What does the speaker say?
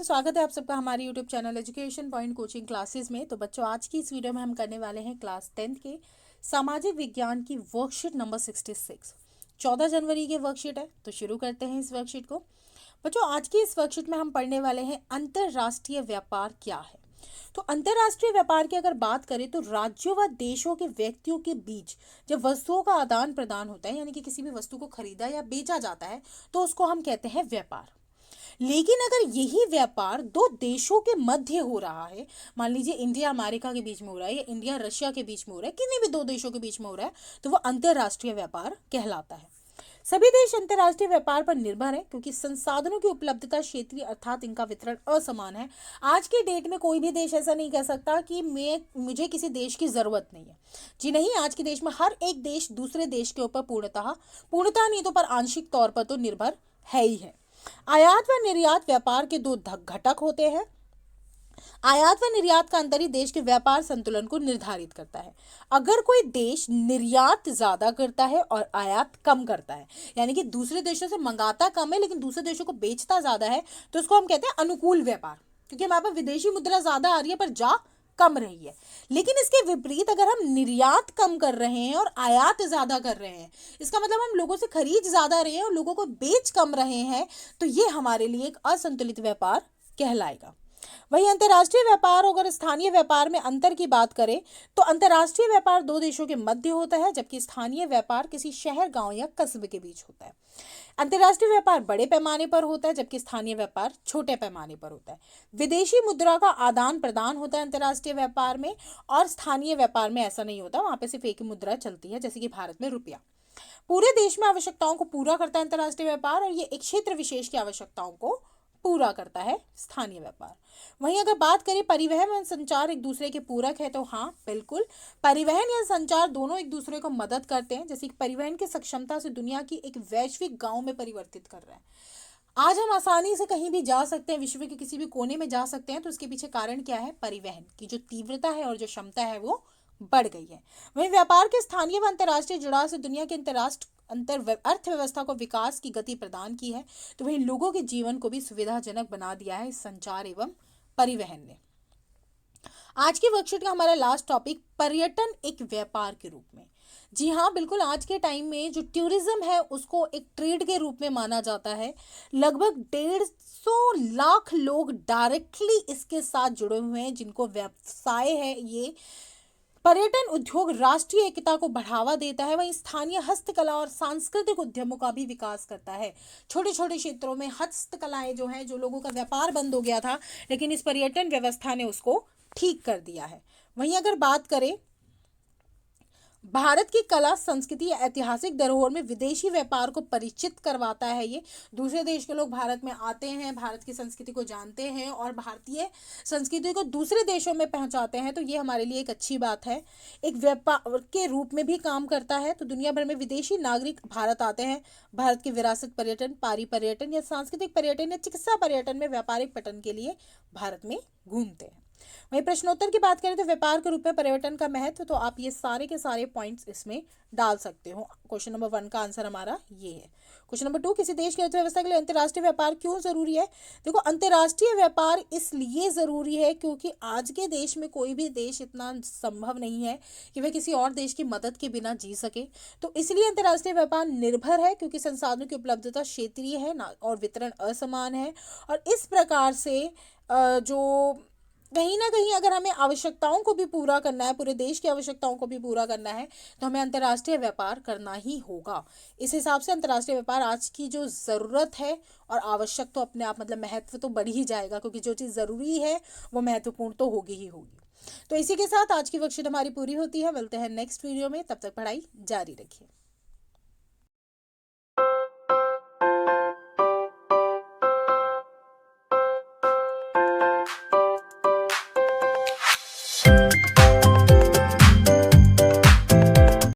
Friends, स्वागत है आप सबका हमारे YouTube channel education point coaching classes में। तो बच्चों, आज की इस वीडियो में हम करने वाले हैं क्लास 10th के सामाजिक विज्ञान की वर्कशीट नंबर 66। 14 जनवरी की वर्कशीट है, तो शुरू करते हैं इस वर्कशीट को। बच्चों, आज की इस वर्कशीट में हम पढ़ने वाले हैं अंतर्राष्ट्रीय व्यापार क्या है। तो अंतर्राष्ट्रीय व्यापार की अगर बात करें तो राज्यों व देशों के व्यक्तियों के बीच जब वस्तुओं का आदान प्रदान होता है, यानी कि किसी भी वस्तु को खरीदा या बेचा जाता है, तो उसको हम कहते हैं व्यापार। लेकिन अगर यही व्यापार दो देशों के मध्य हो रहा है, मान लीजिए इंडिया अमेरिका के बीच में हो रहा है या इंडिया रशिया के बीच में हो रहा है, किन्हीं भी दो देशों के बीच में हो रहा है, तो वो अंतर्राष्ट्रीय व्यापार कहलाता है। सभी देश अंतर्राष्ट्रीय व्यापार पर निर्भर है क्योंकि संसाधनों की उपलब्धता क्षेत्रीय अर्थात इनका वितरण असमान है। आज के डेट में कोई भी देश ऐसा नहीं कह सकता कि मुझे किसी देश की जरूरत नहीं है। जी नहीं, आज के देश में हर एक देश दूसरे देश के ऊपर पूर्णतः नहीं तो पर आंशिक तौर पर तो निर्भर है ही है। आयात व निर्यात व्यापार के दो घटक होते हैं। आयात व निर्यात का अंतर ही देश के व्यापार संतुलन को निर्धारित करता है। अगर कोई देश निर्यात ज्यादा करता है और आयात कम करता है, यानी कि दूसरे देशों से मंगाता कम है लेकिन दूसरे देशों को बेचता ज्यादा है, तो उसको हम कहते हैं अनुकूल व्यापार, क्योंकि हमारे पास विदेशी मुद्रा ज्यादा आ रही है पर जा कम रही है। लेकिन इसके विपरीत अगर हम निर्यात कम कर रहे हैं और आयात ज्यादा कर रहे हैं, इसका मतलब हम लोगों से खरीद ज्यादा रहे हैं और लोगों को बेच कम रहे हैं, तो ये हमारे लिए एक असंतुलित व्यापार कहलाएगा। वही अंतर्राष्ट्रीय व्यापार और स्थानीय व्यापार में अंतर की बात करें तो अंतर्राष्ट्रीय व्यापार दो देशों के मध्य होता है, जबकि स्थानीय व्यापार किसी शहर, गांव या कस्बे के बीच होता है। अंतर्राष्ट्रीय व्यापार बड़े पैमाने पर होता है, जबकि स्थानीय व्यापार छोटे पैमाने पर होता है। विदेशी मुद्रा का आदान प्रदान होता है अंतर्राष्ट्रीय व्यापार में, और स्थानीय व्यापार में ऐसा नहीं होता, वहां पे सिर्फ एक ही मुद्रा चलती है, जैसे कि भारत में रुपया। पूरे देश में आवश्यकताओं को पूरा करता है अंतर्राष्ट्रीय व्यापार, और ये एक क्षेत्र विशेष की आवश्यकताओं को पूरा करता है स्थानीय व्यापार। वहीं अगर बात करें परिवहन और संचार एक दूसरे के पूरक है, तो हाँ बिल्कुल, परिवहन या संचार दोनों एक दूसरे को मदद करते हैं। जैसे कि परिवहन की सक्षमता से दुनिया की एक वैश्विक गांव में परिवर्तित कर रहा है। आज हम आसानी से कहीं भी जा सकते हैं, विश्व के किसी भी कोने में जा सकते हैं, तो इसके पीछे कारण क्या है? परिवहन की जो तीव्रता है और जो क्षमता है वो बढ़ गई है। वहीं व्यापार के स्थानीय व अंतर्राष्ट्रीय जुड़ाव से दुनिया के अर्थव्यवस्था को विकास की गति प्रदान की है, तो वहीं लोगों के जीवन को भी सुविधाजनक बना दिया है इस संचार एवं परिवहन ने। आज की वर्कशीट का हमारा लास्ट टॉपिक पर्यटन एक व्यापार के रूप में। जी हाँ बिल्कुल, आज के टाइम में जो टूरिज्म है उसको एक ट्रेड के रूप में माना जाता है। लगभग 150 लाख लोग डायरेक्टली इसके साथ जुड़े हुए हैं, जिनको व्यवसाय है ये। पर्यटन उद्योग राष्ट्रीय एकता को बढ़ावा देता है, वहीं स्थानीय हस्तकला और सांस्कृतिक उद्यमों का भी विकास करता है। छोटे छोटे क्षेत्रों में हस्तकलाएं जो हैं, जो लोगों का व्यापार बंद हो गया था, लेकिन इस पर्यटन व्यवस्था ने उसको ठीक कर दिया है। वहीं अगर बात करें भारत की कला, संस्कृति या ऐतिहासिक धरोहर में विदेशी व्यापार को परिचित करवाता है। ये दूसरे देश के लोग भारत में आते हैं, भारत की संस्कृति को जानते हैं और भारतीय संस्कृति को दूसरे देशों में पहुंचाते हैं, तो ये हमारे लिए एक अच्छी बात है। एक व्यापार के रूप में भी काम करता है। तो दुनिया भर में विदेशी नागरिक भारत आते हैं, भारत की विरासत पर्यटन, पारी पर्यटन या सांस्कृतिक पर्यटन या चिकित्सा पर्यटन में व्यापारिक पर्यटन के लिए भारत में घूमते हैं। वहीं प्रश्नोत्तर की बात करें तो व्यापार के रूप में पर्यटन का महत्व, तो आप ये सारे के सारे पॉइंट्स इसमें डाल सकते हो। क्वेश्चन नंबर 1 का आंसर हमारा ये है। क्वेश्चन नंबर 2, किसी देश की अर्थव्यवस्था के लिए अंतर्राष्ट्रीय व्यापार क्यों जरूरी है? देखो, अंतर्राष्ट्रीय व्यापार इसलिए जरूरी है क्योंकि आज के देश में कोई भी देश इतना संभव नहीं है कि वह किसी और देश की मदद के बिना जी सके। तो इसलिए अंतर्राष्ट्रीय व्यापार निर्भर है, क्योंकि संसाधनों की उपलब्धता क्षेत्रीय है ना, और वितरण असमान है। और इस प्रकार से जो कहीं ना कहीं अगर हमें आवश्यकताओं को भी पूरा करना है, पूरे देश की आवश्यकताओं को भी पूरा करना है, तो हमें अंतर्राष्ट्रीय व्यापार करना ही होगा। इस हिसाब से अंतर्राष्ट्रीय व्यापार आज की जो ज़रूरत है और आवश्यक, तो अपने आप मतलब महत्व तो बढ़ ही जाएगा, क्योंकि जो चीज़ ज़रूरी है वो महत्वपूर्ण तो होगी ही होगी। तो इसी के साथ आज की वर्कशीट हमारी पूरी होती है। मिलते हैं नेक्स्ट वीडियो में, तब तक पढ़ाई जारी रखिए।